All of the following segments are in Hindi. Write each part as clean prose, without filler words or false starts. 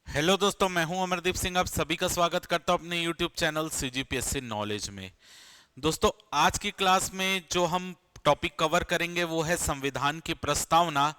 हेलो दोस्तों, मैं हूं अमरदीप सिंह। आप सभी का स्वागत करता हूं अपने यूट्यूब चैनल सीजीपीएससी नॉलेज में। दोस्तों, आज की क्लास में जो हम टॉपिक कवर करेंगे वो है संविधान की प्रस्तावना।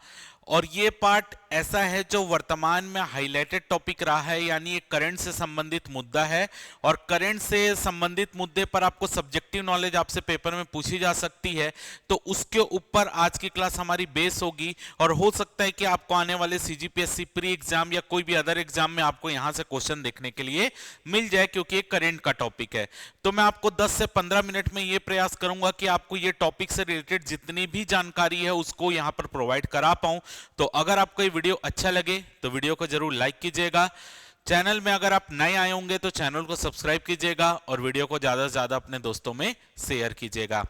और ये पार्ट ऐसा है जो वर्तमान में हाईलाइटेड टॉपिक रहा है, यानी ये करंट से संबंधित मुद्दा है। और करंट से संबंधित मुद्दे पर आपको सब्जेक्टिव नॉलेज आपसे पेपर में पूछी जा सकती है, तो उसके ऊपर आज की क्लास हमारी बेस होगी। और हो सकता है कि आपको आने वाले सीजीपीएससी प्री एग्जाम या कोई भी अदर एग्जाम में आपको यहां से क्वेश्चन देखने के लिए मिल जाए, क्योंकि ये करंट का टॉपिक है। तो मैं आपको 10 से 15 मिनट में ये प्रयास करूंगा कि आपको ये टॉपिक से रिलेटेड जितनी भी जानकारी है उसको यहां पर प्रोवाइड करा पाऊं। तो अगर आपको ये वीडियो अच्छा लगे तो वीडियो को जरूर लाइक कीजिएगा। चैनल में अगर आप नए आए होंगे तो चैनल को सब्सक्राइब कीजिएगा और वीडियो को ज्यादा से ज्यादा अपने दोस्तों में शेयर कीजिएगा।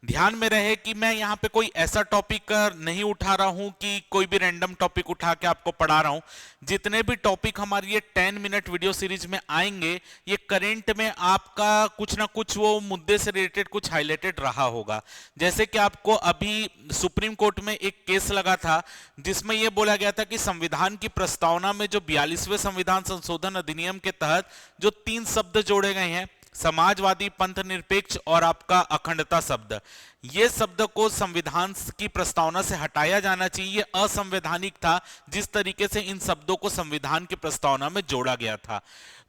ध्यान में रहे कि मैं यहाँ पे कोई ऐसा टॉपिक नहीं उठा रहा हूं कि कोई भी रैंडम टॉपिक उठा के आपको पढ़ा रहा हूं। जितने भी टॉपिक हमारी ये 10 मिनट वीडियो सीरीज में आएंगे, ये करंट में आपका कुछ ना कुछ वो मुद्दे से रिलेटेड कुछ हाईलाइटेड रहा होगा। जैसे कि आपको अभी सुप्रीम कोर्ट में एक केस लगा था जिसमें यह बोला गया था कि संविधान की प्रस्तावना में जो 42वें संविधान संशोधन अधिनियम के तहत जो 3 शब्द जोड़े गए हैं, समाजवादी, पंथ निरपेक्ष और आपका अखंडता शब्द, ये शब्द को संविधान की प्रस्तावना से हटाया जाना चाहिए। असंवैधानिक था जिस तरीके से इन शब्दों को संविधान की प्रस्तावना में जोड़ा गया था।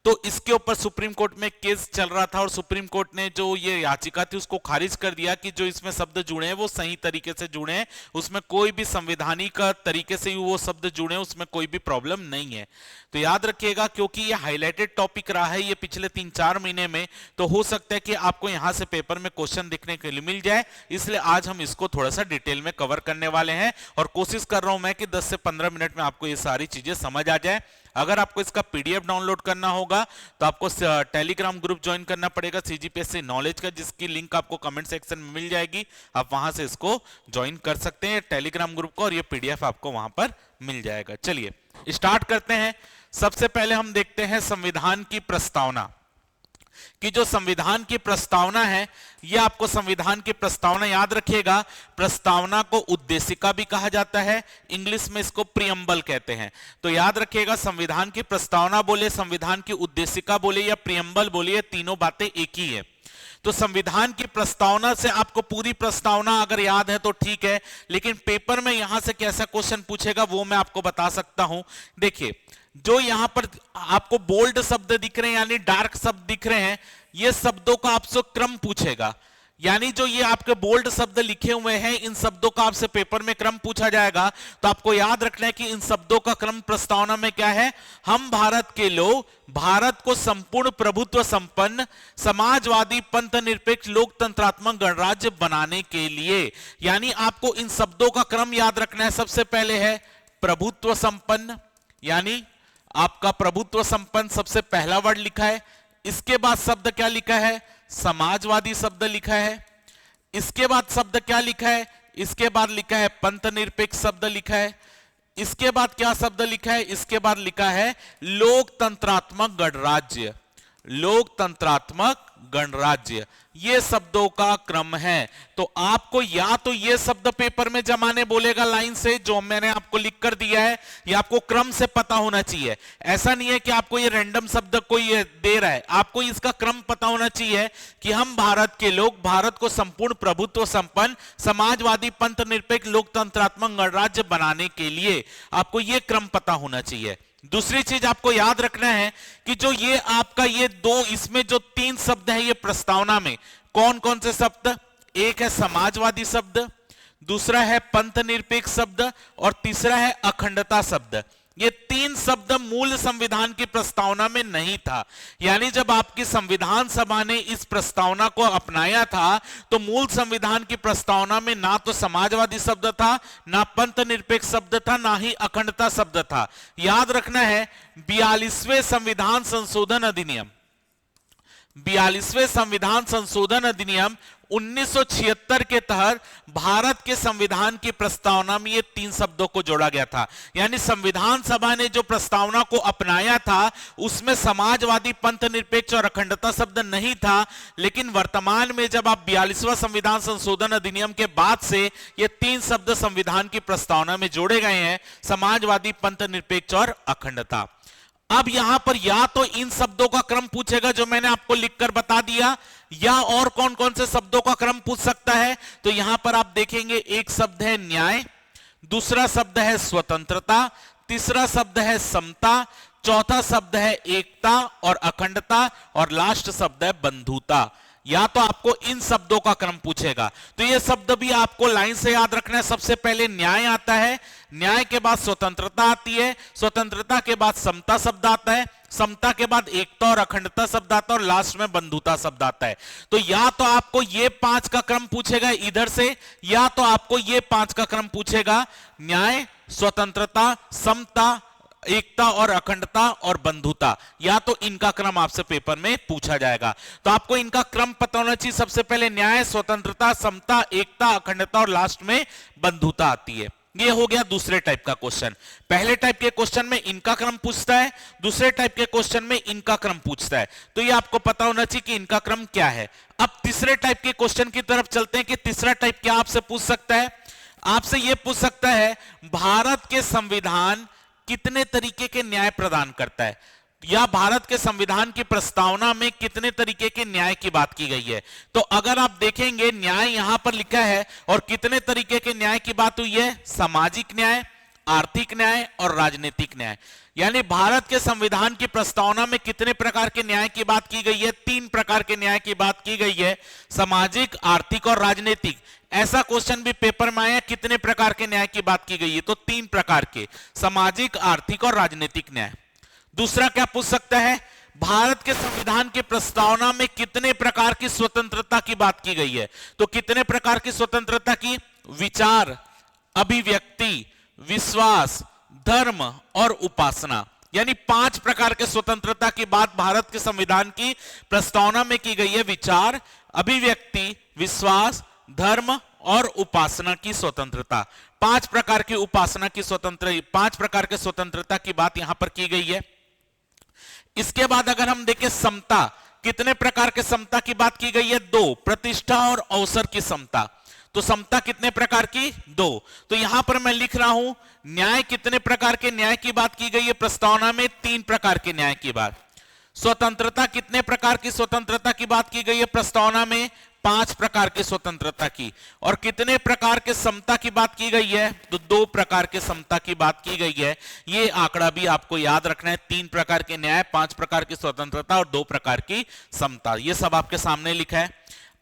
तो इसके ऊपर सुप्रीम कोर्ट में केस चल रहा था और सुप्रीम कोर्ट ने जो ये याचिका थी उसको खारिज कर दिया कि जो इसमें शब्द जुड़े हैं वो सही तरीके से जुड़े हैं, उसमें कोई भी संवैधानिक तरीके से वो शब्द जुड़े हैं, उसमें कोई भी प्रॉब्लम नहीं है। तो याद रखिएगा, क्योंकि ये हाईलाइटेड टॉपिक रहा है ये पिछले 3-4 महीने में, तो हो सकता है कि आपको यहां से पेपर में क्वेश्चन देखने के लिए मिल जाए। इसलिए आज हम इसको थोड़ा सा डिटेल में कवर करने वाले हैं और कोशिश कर रहा हूं मैं कि 10 से 15 मिनट में आपको ये सारी चीजें समझ आ जाए। अगर आपको इसका पीडीएफ डाउनलोड करना होगा तो आपको टेलीग्राम ग्रुप ज्वाइन करना पड़ेगा सीजीपीएससी नॉलेज का, जिसकी लिंक आपको कमेंट सेक्शन में मिल जाएगी। आप वहां से इसको ज्वाइन कर सकते हैं टेलीग्राम ग्रुप को, और ये पीडीएफ आपको वहां पर मिल जाएगा। चलिए स्टार्ट करते हैं। सबसे पहले हम देखते हैं संविधान की प्रस्तावना, कि जो संविधान की प्रस्तावना है, यह आपको संविधान की प्रस्तावना याद रखिएगा। प्रस्तावना को उद्देशिका भी कहा जाता है, इंग्लिश में इसको प्रियम्बल कहते हैं। तो याद रखिएगा, संविधान की प्रस्तावना बोले, संविधान की उद्देशिका बोले या प्रियम्बल बोले, ये तीनों बातें एक ही है। तो संविधान की प्रस्तावना से आपको पूरी प्रस्तावना अगर याद है तो ठीक है, लेकिन पेपर में यहां से कैसा क्वेश्चन पूछेगा वो मैं आपको बता सकता हूं। देखिए, जो यहां पर आपको बोल्ड शब्द दिख रहे हैं यानी डार्क शब्द दिख रहे हैं, ये शब्दों का आपसे क्रम पूछेगा। यानी जो ये आपके बोल्ड शब्द लिखे हुए हैं, इन शब्दों का आपसे पेपर में क्रम पूछा जाएगा। तो आपको याद रखना है कि इन शब्दों का क्रम प्रस्तावना में क्या है। हम भारत के लोग भारत को संपूर्ण प्रभुत्व संपन्न, समाजवादी, पंथ निरपेक्ष, लोकतंत्रात्मक गणराज्य बनाने के लिए, यानी आपको इन शब्दों का क्रम याद रखना है। सबसे पहले है प्रभुत्व संपन्न, यानी आपका प्रभुत्व संपन्न सबसे पहला वर्ड लिखा है। इसके बाद शब्द क्या लिखा है, समाजवादी शब्द लिखा है। इसके बाद शब्द क्या लिखा है, इसके बाद लिखा है पंथ निरपेक्ष शब्द लिखा है। इसके बाद क्या शब्द लिखा है, इसके बाद लिखा है लोकतंत्रात्मक गणराज्य। लोकतंत्रात्मक गणराज्य, ये शब्दों का क्रम है। तो आपको या तो ये शब्द पेपर में जमाने बोलेगा लाइन से, जो मैंने आपको लिख कर दिया है, या आपको क्रम से पता होना चाहिए। ऐसा नहीं है कि आपको ये रैंडम शब्द कोई दे रहा है, आपको इसका क्रम पता होना चाहिए कि हम भारत के लोग भारत को संपूर्ण प्रभुत्व संपन्न, समाजवादी, पंथ निरपेक्ष, लोकतंत्रात्मक गणराज्य बनाने के लिए आपको ये क्रम पता होना चाहिए। दूसरी चीज आपको याद रखना है कि जो ये आपका ये दो, इसमें जो 3 शब्द है ये प्रस्तावना में, कौन कौन से शब्द, एक है समाजवादी शब्द, दूसरा है पंथ निरपेक्ष शब्द और तीसरा है अखंडता शब्द। ये 3 शब्द मूल संविधान की प्रस्तावना में नहीं था। यानी जब आपकी संविधान सभा ने इस प्रस्तावना को अपनाया था तो मूल संविधान की प्रस्तावना में ना तो समाजवादी शब्द था, ना पंथ निरपेक्ष शब्द था, ना ही अखंडता शब्द था। याद रखना है 42वें संविधान संशोधन अधिनियम, 42वें संविधान संशोधन अधिनियम 1976 के तहत भारत के संविधान की प्रस्तावना में ये 3 शब्दों को जोड़ा गया था। यानी संविधान सभा ने जो प्रस्तावना को अपनाया था उसमें समाजवादी, पंथ निरपेक्ष और अखंडता शब्द नहीं था। लेकिन वर्तमान में जब आप 42वां संविधान संशोधन अधिनियम के बाद से ये 3 शब्द संविधान की प्रस्तावना में जोड़े गए हैं, समाजवादी, पंथ निरपेक्ष और अखंडता। अब यहां पर या तो इन शब्दों का क्रम पूछेगा जो मैंने आपको लिखकर बता दिया, या और कौन कौन से शब्दों का क्रम पूछ सकता है। तो यहां पर आप देखेंगे एक शब्द है न्याय, दूसरा शब्द है स्वतंत्रता, तीसरा शब्द है समता, चौथा शब्द है एकता और अखंडता, और लास्ट शब्द है बंधुता। या तो आपको इन शब्दों का क्रम पूछेगा। तो ये शब्द भी आपको लाइन से याद रखना है। सबसे पहले न्याय आता है, न्याय के बाद स्वतंत्रता आती है, स्वतंत्रता के बाद समता शब्द आता है, समता के बाद एकता और अखंडता शब्द आता है, और लास्ट में बंधुता शब्द आता है। तो या तो आपको ये 5 का क्रम पूछेगा इधर से, या तो आपको ये 5 का क्रम पूछेगा, न्याय, स्वतंत्रता, समता, एकता और अखंडता और बंधुता। या तो इनका क्रम आपसे पेपर में पूछा जाएगा। तो आपको इनका क्रम पता होना चाहिए। सबसे पहले न्याय, स्वतंत्रता, समता, एकता, अखंडता और लास्ट में बंधुता आती है। ये हो गया दूसरे टाइप का क्वेश्चन। पहले टाइप के क्वेश्चन में इनका क्रम पूछता है, दूसरे टाइप के क्वेश्चन में इनका क्रम पूछता है। तो ये आपको पता होना चाहिए कि इनका क्रम क्या है। अब तीसरे टाइप के क्वेश्चन की तरफ चलते हैं कि तीसरा टाइप क्या आपसे पूछ सकता है। आपसे यह पूछ सकता है भारत के संविधान कितने तरीके के न्याय प्रदान करता है, या भारत के संविधान की प्रस्तावना में कितने तरीके के न्याय की बात की गई है। तो अगर आप देखेंगे न्याय यहां पर लिखा है, और कितने तरीके के न्याय की बात हुई है, सामाजिक न्याय, आर्थिक न्याय और राजनीतिक न्याय। यानी भारत के संविधान की प्रस्तावना में कितने प्रकार के न्याय की बात की गई है, 3 प्रकार के न्याय की बात की गई है, सामाजिक, आर्थिक और राजनीतिक। ऐसा क्वेश्चन भी पेपर में आया, कितने प्रकार के न्याय की बात की गई है, तो 3 प्रकार के, सामाजिक, आर्थिक और राजनीतिक न्याय। दूसरा क्या पूछ सकता है, भारत के संविधान की प्रस्तावना में कितने प्रकार की स्वतंत्रता की बात की गई है। तो कितने प्रकार की स्वतंत्रता की, विचार, अभिव्यक्ति, विश्वास, धर्म और उपासना। यानी 5 प्रकार के स्वतंत्रता की बात भारत के संविधान की प्रस्तावना में की गई है। विचार, अभिव्यक्ति, विश्वास, धर्म और उपासना की स्वतंत्रता। 5 प्रकार की उपासना की स्वतंत्रता, 5 प्रकार के स्वतंत्रता की बात यहां पर की गई है। इसके बाद अगर हम देखें समता, कितने प्रकार के समता की बात की गई है, 2, प्रतिष्ठा और अवसर की समता। तो समता कितने प्रकार की, 2। तो यहां पर मैं लिख रहा हूं न्याय, कितने प्रकार के न्याय की बात की गई है प्रस्तावना में, 3 प्रकार के न्याय की बात। स्वतंत्रता, कितने प्रकार की स्वतंत्रता की बात की गई है प्रस्तावना में, 5 प्रकार की स्वतंत्रता की। और कितने प्रकार के समता की बात की गई है, तो 2 प्रकार के समता की बात की गई है। ये आंकड़ा भी आपको याद रखना है, 3 प्रकार के न्याय, 5 प्रकार की स्वतंत्रता और 2 प्रकार की समता। ये सब आपके सामने लिखा है।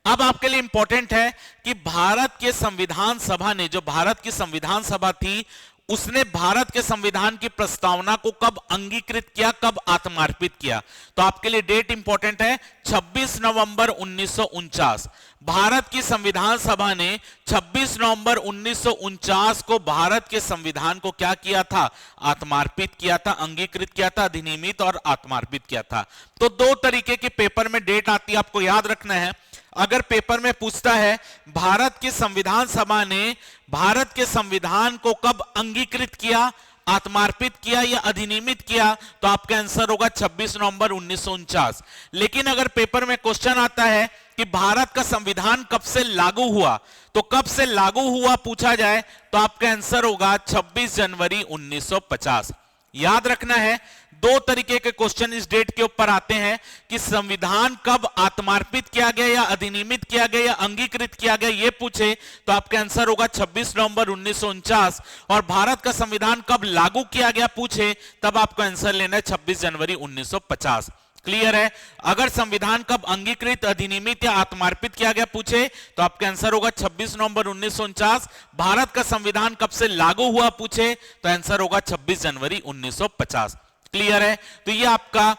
अब आपके लिए इंपॉर्टेंट है कि भारत के संविधान सभा ने, जो भारत की संविधान सभा थी, उसने भारत के संविधान की प्रस्तावना को कब अंगीकृत किया, कब आत्मार्पित किया। तो आपके लिए डेट इंपॉर्टेंट है, 26 नवंबर 1949। भारत की संविधान सभा ने 26 नवंबर 1949 को भारत के संविधान को क्या किया था, आत्मार्पित किया था, अंगीकृत किया था, अधिनियमित और आत्मार्पित किया था। तो 2 तरीके के पेपर में डेट आती है, आपको याद रखना है। अगर पेपर में पूछता है भारत की संविधान सभा ने भारत के संविधान को कब अंगीकृत किया, आत्मार्पित किया या अधिनियमित किया, तो आपका आंसर होगा 26 नवंबर 1949। लेकिन अगर पेपर में क्वेश्चन आता है कि भारत का संविधान कब से लागू हुआ, तो कब से लागू हुआ पूछा जाए, तो आपका आंसर होगा 26 जनवरी 1950। याद रखना है, 2 तरीके के क्वेश्चन इस डेट के ऊपर आते हैं कि संविधान कब आत्मार्पित किया गया या अधिनियमित किया गया या अंगीकृत किया गया, ये पूछे तो आपका आंसर होगा 26 नवंबर 1949। और भारत का संविधान कब लागू किया गया पूछे, तब आपको आंसर लेना है 26 जनवरी 1950। क्लियर है। अगर संविधान कब अंगीकृत, अधिनियमित या आत्मार्पित किया गया पूछे, तो आपका आंसर होगा 26 नवंबर 1949। भारत का संविधान कब से लागू हुआ पूछे, तो आंसर होगा 26 जनवरी 1950। क्लियर है। तो ये आपका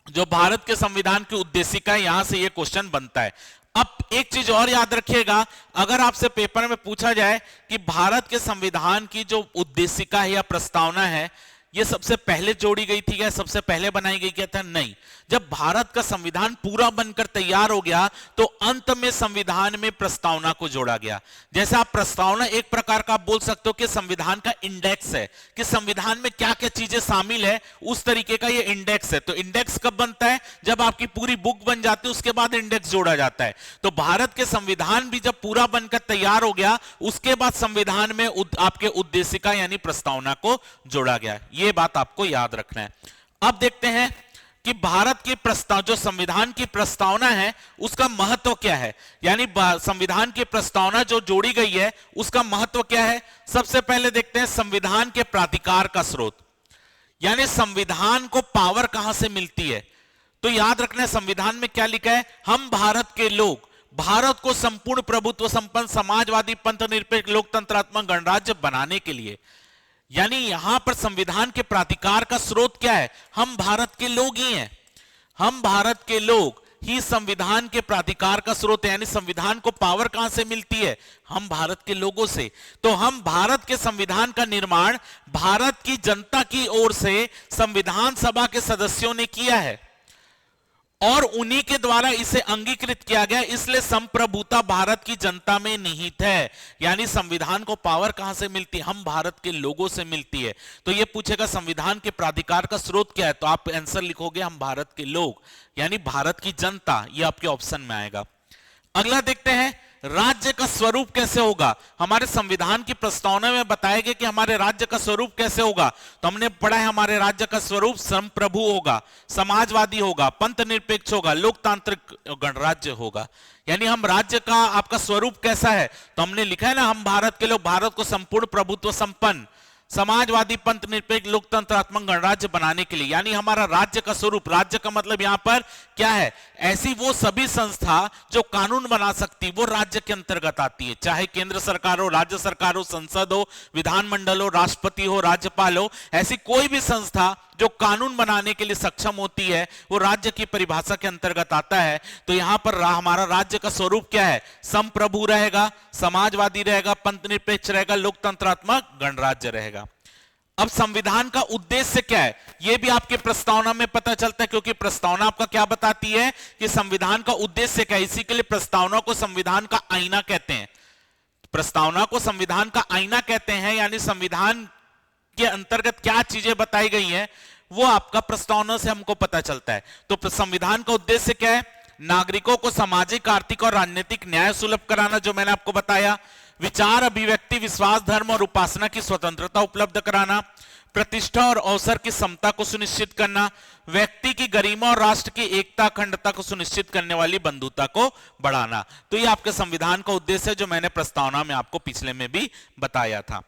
जो भारत के संविधान की उद्देशिका है, यहां से ये क्वेश्चन बनता है। अब एक चीज और याद रखिएगा, अगर आपसे पेपर में पूछा जाए कि भारत के संविधान की जो उद्देशिका है या प्रस्तावना है, ये सबसे पहले जोड़ी गई थी या सबसे पहले बनाई गई क्या था, नहीं। जब भारत का संविधान पूरा बनकर तैयार हो गया, तो अंत में संविधान में प्रस्तावना को जोड़ा गया। जैसे आप प्रस्तावना एक प्रकार का आप बोल सकते हो कि संविधान का इंडेक्स है, कि संविधान में क्या क्या चीजें शामिल है, उस तरीके का ये इंडेक्स है। तो इंडेक्स कब बनता है, जब आपकी पूरी बुक बन जाती है, उसके बाद इंडेक्स जोड़ा जाता है। तो भारत के संविधान भी जब पूरा बनकर तैयार हो गया, उसके बाद संविधान में आपके उद्देशिका यानी प्रस्तावना को जोड़ा गया। ये बात आपको याद रखना है। अब देखते हैं कि भारत की प्रस्ताव जो संविधान की प्रस्तावना है उसका महत्व क्या है, यानी संविधान की प्रस्तावना जो जोड़ी गई है उसका महत्व क्या है। सबसे पहले देखते हैं संविधान के प्राधिकार का स्रोत, यानी संविधान को पावर कहां से मिलती है। तो याद रखना है संविधान में क्या लिखा है, हम भारत के लोग भारत को संपूर्ण प्रभुत्व संपन्न समाजवादी पंथ निरपेक्ष लोकतंत्रात्मक गणराज्य बनाने के लिए, यानी यहां पर संविधान के प्राधिकार का स्रोत क्या है, हम भारत के लोग ही हैं। हम भारत के लोग ही संविधान के प्राधिकार का स्रोत है, यानी संविधान को पावर कहां से मिलती है, हम भारत के लोगों से। तो हम भारत के संविधान का निर्माण भारत की जनता की ओर से संविधान सभा के सदस्यों ने किया है और उन्हीं के द्वारा इसे अंगीकृत किया गया, इसलिए संप्रभुता भारत की जनता में निहित है। यानी संविधान को पावर कहां से मिलती है, हम भारत के लोगों से मिलती है। तो यह पूछेगा संविधान के प्राधिकार का स्रोत क्या है, तो आप आंसर लिखोगे हम भारत के लोग, यानी भारत की जनता, यह आपके ऑप्शन में आएगा। अगला देखते हैं राज्य का स्वरूप कैसे होगा। हमारे संविधान की प्रस्तावना में बताया गया कि हमारे राज्य का स्वरूप कैसे होगा, तो हमने पढ़ा है हमारे राज्य का स्वरूप संप्रभु होगा, समाजवादी होगा, पंथ निरपेक्ष होगा, लोकतांत्रिक गणराज्य होगा। यानी हम राज्य का आपका स्वरूप कैसा है, तो हमने लिखा है ना हम भारत के लोग भारत को संपूर्ण प्रभुत्व संपन्न समाजवादी पंथ निरपेक्ष लोकतंत्रात्मक गणराज्य बनाने के लिए, यानी हमारा राज्य का स्वरूप, राज्य का मतलब यहां पर क्या है, ऐसी वो सभी संस्था जो कानून बना सकती वो राज्य के अंतर्गत आती है, चाहे केंद्र सरकार हो, राज्य सरकार हो, संसद हो, विधानमंडल हो, राष्ट्रपति हो, राज्यपाल हो, ऐसी कोई भी संस्था जो कानून बनाने के लिए सक्षम होती है वो राज्य की परिभाषा के अंतर्गत आता है। तो यहां पर हमारा राज्य का स्वरूप क्या है, संप्रभु रहेगा, समाजवादी रहेगा, पंथ निरपेक्ष रहेगा, लोकतंत्रात्मक गणराज्य रहेगा। अब संविधान का उद्देश्य क्या है, यह भी आपके प्रस्तावना में पता चलता है, क्योंकि प्रस्तावना आपका क्या बताती है कि संविधान का उद्देश्य क्या है। इसी के लिए प्रस्तावना को संविधान का आईना कहते हैं। प्रस्तावना को संविधान का आईना कहते हैं, यानी संविधान के अंतर्गत क्या चीजें बताई गई हैं वो आपका प्रस्तावना से हमको पता चलता है। तो संविधान का उद्देश्य क्या है, नागरिकों को सामाजिक, आर्थिक और राजनीतिक न्याय सुलभ कराना, जो मैंने आपको बताया, विचार, अभिव्यक्ति, विश्वास, धर्म और उपासना की स्वतंत्रता उपलब्ध कराना, प्रतिष्ठा और अवसर की समता को सुनिश्चित करना, व्यक्ति की गरिमा और राष्ट्र की एकता, अखंडता को सुनिश्चित करने वाली बंधुता को बढ़ाना। तो ये आपके संविधान का उद्देश्य है, जो मैंने प्रस्तावना में आपको पिछले में भी बताया था।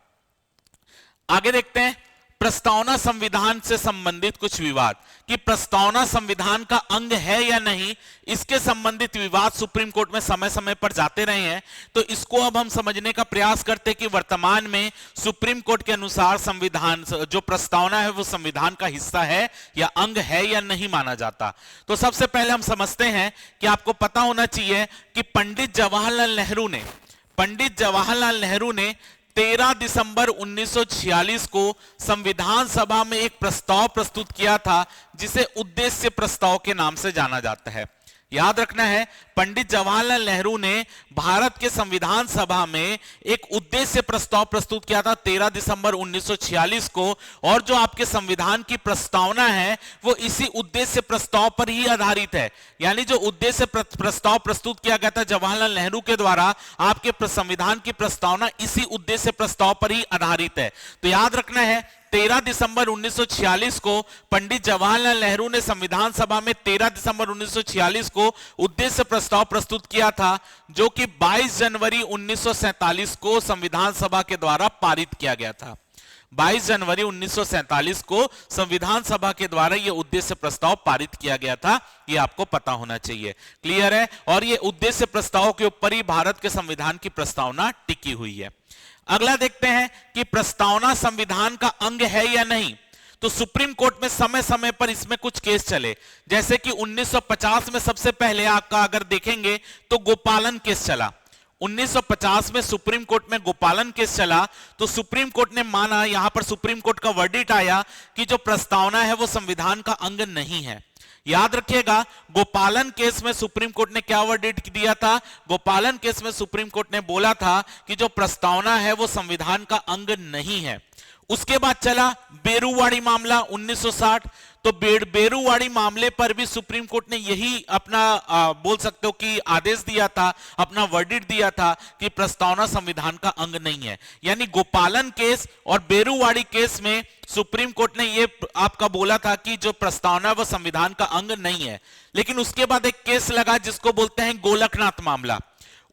आगे देखते हैं प्रस्तावना संविधान से संबंधित कुछ विवाद, कि प्रस्तावना संविधान का अंग है या नहीं, इसके संबंधित विवाद सुप्रीम कोर्ट में समय समय पर जाते रहे हैं। तो इसको अब हम समझने का प्रयास करते हैं कि वर्तमान में सुप्रीम कोर्ट के अनुसार संविधान जो प्रस्तावना है वो संविधान का हिस्सा है या अंग है या नहीं माना जाता। तो सबसे पहले हम समझते हैं कि आपको पता होना चाहिए कि पंडित जवाहरलाल नेहरू ने 13 दिसंबर 1946 को संविधान सभा में एक प्रस्ताव प्रस्तुत किया था, जिसे उद्देश्य प्रस्ताव के नाम से जाना जाता है। याद रखना है, पंडित जवाहरलाल नेहरू ने भारत के संविधान सभा में एक उद्देश्य प्रस्ताव प्रस्तुत किया था 13 दिसंबर 1946 को, और जो आपके संविधान की प्रस्तावना है वो इसी उद्देश्य प्रस्ताव पर ही आधारित है। यानी जो उद्देश्य प्रस्ताव प्रस्तुत किया गया था जवाहरलाल नेहरू के द्वारा, आपके संविधान की प्रस्तावना इसी उद्देश्य प्रस्ताव पर ही आधारित है। तो याद रखना है 13 दिसंबर 1946 को पंडित जवाहरलाल नेहरू ने संविधान सभा में 13 दिसंबर 1946 को उद्देश्य प्रस्ताव प्रस्तुत किया था, जो कि 22 जनवरी 1947 को संविधान सभा के द्वारा पारित किया गया था। 22 जनवरी 1947 को संविधान सभा के द्वारा यह उद्देश्य प्रस्ताव पारित किया गया था, यह आपको पता होना चाहिए। क्लियर है? और यह उद्देश्य प्रस्ताव के ऊपर ही भारत के संविधान की प्रस्तावना टिकी हुई है। अगला देखते हैं कि प्रस्तावना संविधान का अंग है या नहीं। तो सुप्रीम कोर्ट में समय समय पर इसमें कुछ केस चले, जैसे कि 1950 में सबसे पहले आपका अगर देखेंगे तो गोपालन केस चला। 1950 में सुप्रीम कोर्ट में गोपालन केस चला, तो सुप्रीम कोर्ट ने माना, यहां पर सुप्रीम कोर्ट का वर्डिक्ट आया कि जो प्रस्तावना है वो संविधान का अंग नहीं है। याद रखिएगा, गोपालन केस में सुप्रीम कोर्ट ने क्या वर्डिक्ट दिया था? गोपालन केस में सुप्रीम कोर्ट ने बोला था कि जो प्रस्तावना है वो संविधान का अंग नहीं है। उसके बाद चला बेरुवाड़ी मामला 1960। तो बेरुवाड़ी मामले पर भी सुप्रीम कोर्ट ने यही अपना बोल सकते हो कि आदेश दिया था, अपना वर्डिक्ट दिया था कि प्रस्तावना संविधान का अंग नहीं है। यानी गोपालन केस और बेरुवाड़ी केस में सुप्रीम कोर्ट ने ये आपका बोला था कि जो प्रस्तावना वह संविधान का अंग नहीं है। लेकिन उसके बाद एक केस लगा जिसको बोलते हैं गोलकनाथ मामला।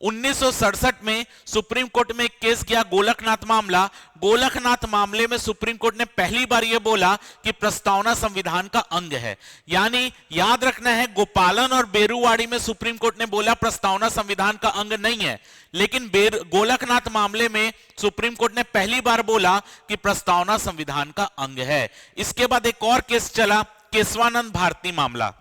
1967 में सुप्रीम कोर्ट में एक केस गया गोलकनाथ मामला। गोलकनाथ मामले में सुप्रीम कोर्ट ने पहली बार यह बोला कि प्रस्तावना संविधान का अंग है। यानी याद रखना है, गोपालन और बेरुवाड़ी में सुप्रीम कोर्ट ने बोला प्रस्तावना संविधान का अंग नहीं है, लेकिन गोलकनाथ मामले में सुप्रीम कोर्ट ने पहली बार बोला कि प्रस्तावना संविधान का अंग है। इसके बाद एक और केस चला, केशवानंद भारती मामला।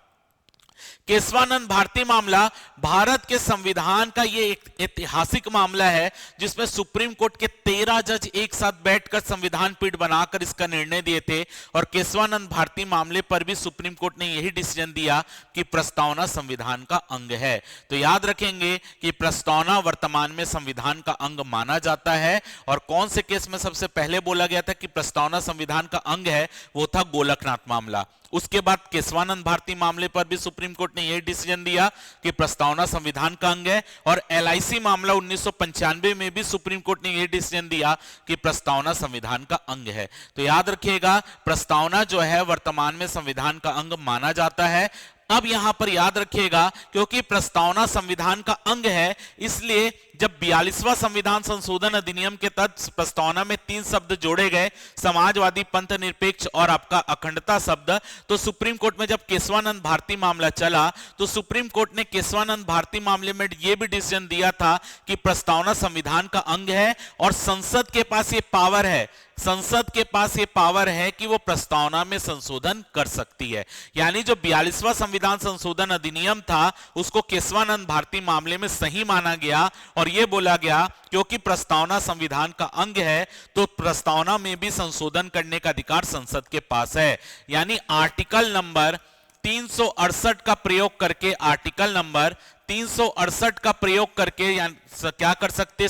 केशवानंद भारती मामला भारत के संविधान का ये एक ऐतिहासिक मामला है जिसमें सुप्रीम कोर्ट के 13 जज एक साथ बैठकर संविधान पीठ बनाकर इसका निर्णय दिए थे। और केशवानंद भारती मामले पर भी सुप्रीम कोर्ट ने यही डिसीजन दिया कि प्रस्तावना संविधान का अंग है। तो याद रखेंगे कि प्रस्तावना वर्तमान में संविधान का अंग माना जाता है। और कौन से केस में सबसे पहले बोला गया था कि प्रस्तावना संविधान का अंग है, वो था गोलकनाथ मामला। उसके बाद केशवानंद भारती मामले पर भी सुप्रीम कोर्ट ने यह डिसीजन दिया कि प्रस्तावना संविधान का अंग है। और LIC मामला 1995 में भी सुप्रीम कोर्ट ने यह डिसीजन दिया कि प्रस्तावना संविधान का अंग है। तो याद रखिएगा, प्रस्तावना जो है वर्तमान में संविधान का अंग माना जाता है। अब यहां पर याद रखिएगा, क्योंकि प्रस्तावना संविधान का अंग है, इसलिए जब 42वां संविधान संशोधन अधिनियम के तहत प्रस्तावना में 3 शब्द जोड़े गए, समाजवादी, पंथ निरपेक्ष और आपका अखंडता शब्द, तो सुप्रीम कोर्ट में जब केशवानंद भारती मामला चला तो सुप्रीम कोर्ट ने केशवानंद भारती मामले में यह भी डिसीजन दिया था कि प्रस्तावना संविधान का अंग है और संसद के पास ये पावर है, संसद के पास ये पावर है कि वो प्रस्तावना में संशोधन कर सकती है। यानी जो 42वां संविधान संशोधन अधिनियम था उसको केशवानंद भारती मामले में सही माना गया और यह बोला गया क्योंकि प्रस्तावना संविधान का अंग है तो प्रस्तावना में भी संशोधन करने का अधिकार संसद के पास है। यानी आर्टिकल नंबर 368 का प्रयोग करके, आर्टिकल नंबर 368 का प्रयोग करके क्या कर सकते हैं,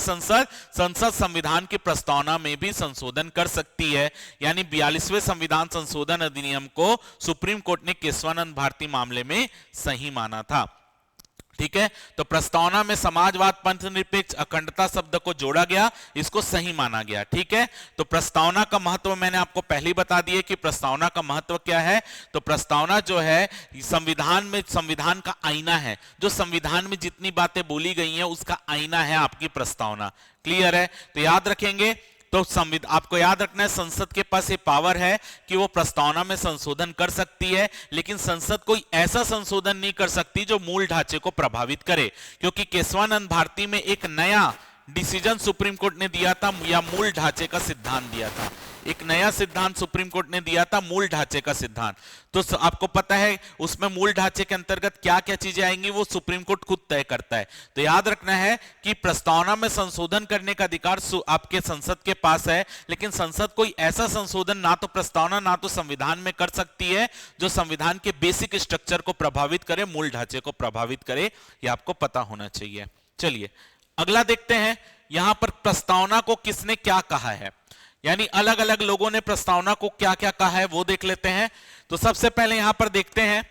संसद संविधान की प्रस्तावना में भी संशोधन कर सकती है। यानी 42वें संविधान संशोधन अधिनियम को सुप्रीम कोर्ट ने केशवानंद भारती मामले में सही माना था। ठीक है, तो प्रस्तावना में समाजवाद, पंथ निरपेक्ष, अखंडता शब्द को जोड़ा गया, इसको सही माना गया। ठीक है, तो प्रस्तावना का महत्व मैंने आपको पहले ही बता दिया कि प्रस्तावना का महत्व क्या है। तो प्रस्तावना जो है संविधान में, संविधान का आईना है। जो संविधान में जितनी बातें बोली गई हैं उसका आईना है आपकी प्रस्तावना। क्लियर है? तो याद रखेंगे, तो आपको याद रखना है संसद के पास ये पावर है कि वो प्रस्तावना में संशोधन कर सकती है, लेकिन संसद कोई ऐसा संशोधन नहीं कर सकती जो मूल ढांचे को प्रभावित करे। क्योंकि केशवानंद भारती में एक नया डिसीजन सुप्रीम कोर्ट ने दिया था या मूल ढांचे का सिद्धांत दिया था, एक नया सिद्धांत सुप्रीम कोर्ट ने दिया था, मूल ढांचे का सिद्धांत। तो आपको पता है उसमें मूल ढांचे के अंतर्गत क्या क्या चीजें आएंगी वो सुप्रीम कोर्ट खुद तय करता है। तो याद रखना है कि प्रस्तावना में संशोधन करने का अधिकार आपके संसद के पास है, लेकिन संसद कोई ऐसा संशोधन ना तो प्रस्तावना ना तो संविधान में कर सकती है जो संविधान के बेसिक स्ट्रक्चर को प्रभावित करे, मूल ढांचे को प्रभावित करे। ये आपको पता होना चाहिए। चलिए अगला देखते हैं, यहां पर प्रस्तावना को किसने क्या कहा है, यानी अलग अलग लोगों ने प्रस्तावना को क्या क्या कहा है वो देख लेते हैं। तो सबसे पहले यहां पर देखते हैं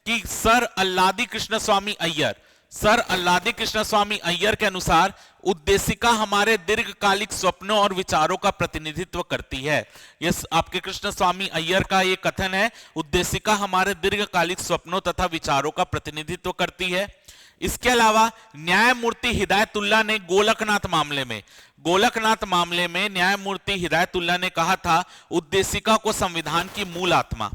कि सर अल्लादी कृष्ण स्वामी अय्यर, सर अल्लादी कृष्ण स्वामी अय्यर के अनुसार उद्देशिका हमारे दीर्घकालिक स्वप्नों और विचारों का प्रतिनिधित्व करती है। ये आपके कृष्ण स्वामी अय्यर का ये कथन है, उद्देशिका हमारे दीर्घकालिक स्वप्नों तथा विचारों का प्रतिनिधित्व करती है। इसके अलावा न्यायमूर्ति हिदायतुल्लाह ने गोलकनाथ मामले में न्यायमूर्ति हिदायतुल्लाह ने कहा था उद्देशिका को संविधान की मूल आत्मा,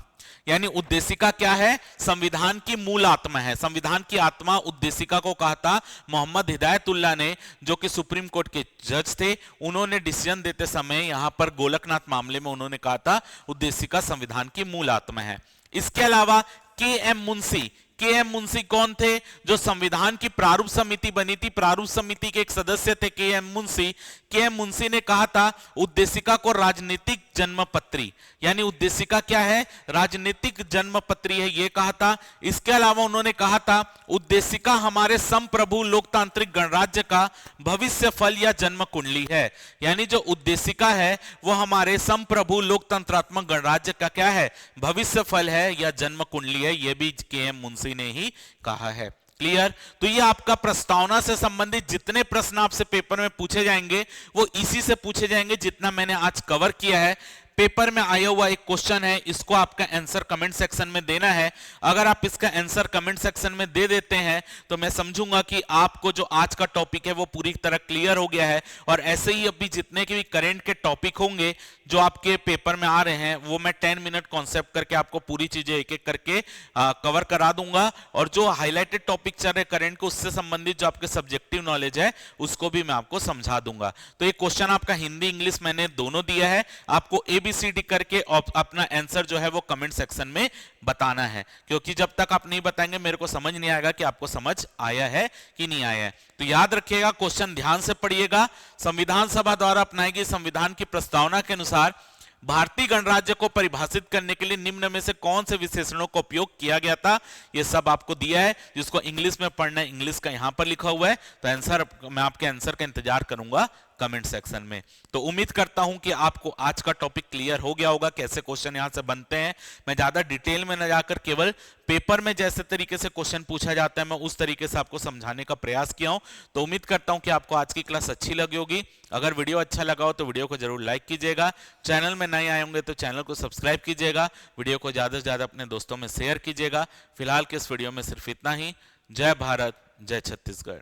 यानी उद्देशिका क्या है, संविधान की मूल आत्मा है, संविधान की आत्मा उद्देशिका को कहा था मोहम्मद हिदायतुल्लाह ने, जो कि सुप्रीम कोर्ट के जज थे। उन्होंने डिसीजन देते समय यहां पर गोलकनाथ मामले में उन्होंने कहा था उद्देशिका संविधान की मूल आत्मा है। इसके अलावा के एम मुंशी कौन थे, जो संविधान की प्रारूप समिति बनी थी, प्रारूप समिति के एक सदस्य थे के एम मुंशी। के एम मुंशी ने कहा था उद्देशिका को राजनीतिक जन्मपत्री, यानी उद्देशिका क्या है, राजनीतिक जन्मपत्री है, ये कहा था। इसके अलावा उन्होंने कहा था उद्देशिका हमारे संप्रभु लोकतांत्रिक गणराज्य का भविष्य फल या जन्म कुंडली है, यानी जो उद्देशिका है वो हमारे संप्रभु लोकतंत्रात्मक गणराज्य का क्या है, भविष्य फल है या जन्म कुंडली है, ये भी के एम मुंशी ने ही कहा है। क्लियर? तो ये आपका प्रस्तावना से संबंधित जितने प्रश्न आपसे पेपर में पूछे जाएंगे वो इसी से पूछे जाएंगे जितना मैंने आज कवर किया है। पेपर में आया हुआ एक क्वेश्चन है, इसको आपका आंसर कमेंट सेक्शन में देना है। अगर आप इसका आंसर कमेंट सेक्शन में दे देते हैं तो मैं समझूंगा कि आपको जो आज का टॉपिक है वो पूरी तरह क्लियर हो गया है। और ऐसे ही अभी जितने के भी करंट के टॉपिक होंगे जो आपके पेपर में आ रहे हैं वो मैं 10 मिनट कॉन्सेप्ट करके आपको पूरी चीजें एक एक करके कवर करा दूंगा। और जो हाईलाइटेड टॉपिक चल रहे करंट को उससे संबंधित जो आपके सब्जेक्टिव नॉलेज है उसको भी मैं आपको समझा दूंगा। तो ये क्वेश्चन आपका हिंदी इंग्लिश मैंने दोनों दिया है, आपको ABCD करके अपना आंसर जो है वो कमेंट सेक्शन में बताना है, क्योंकि जब तक आप नहीं बताएंगे मेरे को समझ नहीं आएगा कि आपको समझ आया है कि नहीं आया है। तो याद रखिएगा, क्वेश्चन ध्यान से पढ़िएगा। संविधान सभा द्वारा अपनाई गई संविधान की प्रस्तावना के अनुसार भारतीय गणराज्य को परिभाषित करने के लिए निम्न में से कौन से विशेषणों का उपयोग किया गया था, ये सब आपको दिया है। जिसको इंग्लिश में पढ़ना है इंग्लिश का यहां पर लिखा हुआ है, तो आंसर मैं आपके आंसर का इंतजार करूंगा कमेंट सेक्शन में। तो उम्मीद करता हूं कि आपको आज का टॉपिक क्लियर हो गया होगा, कैसे क्वेश्चन यहां से बनते हैं। मैं ज्यादा डिटेल में न जाकर केवल पेपर में जैसे तरीके से क्वेश्चन पूछा जाता है मैं उस तरीके से आपको समझाने का प्रयास किया हूं। तो उम्मीद करता हूं कि आपको आज की क्लास अच्छी लगी होगी। अगर वीडियो अच्छा लगा हो तो वीडियो को जरूर लाइक कीजिएगा, चैनल में नए आए होंगे तो चैनल को सब्सक्राइब कीजिएगा, वीडियो को ज्यादा से ज्यादा अपने दोस्तों में शेयर कीजिएगा। फिलहाल के इस वीडियो में सिर्फ इतना ही। जय भारत, जय छत्तीसगढ़।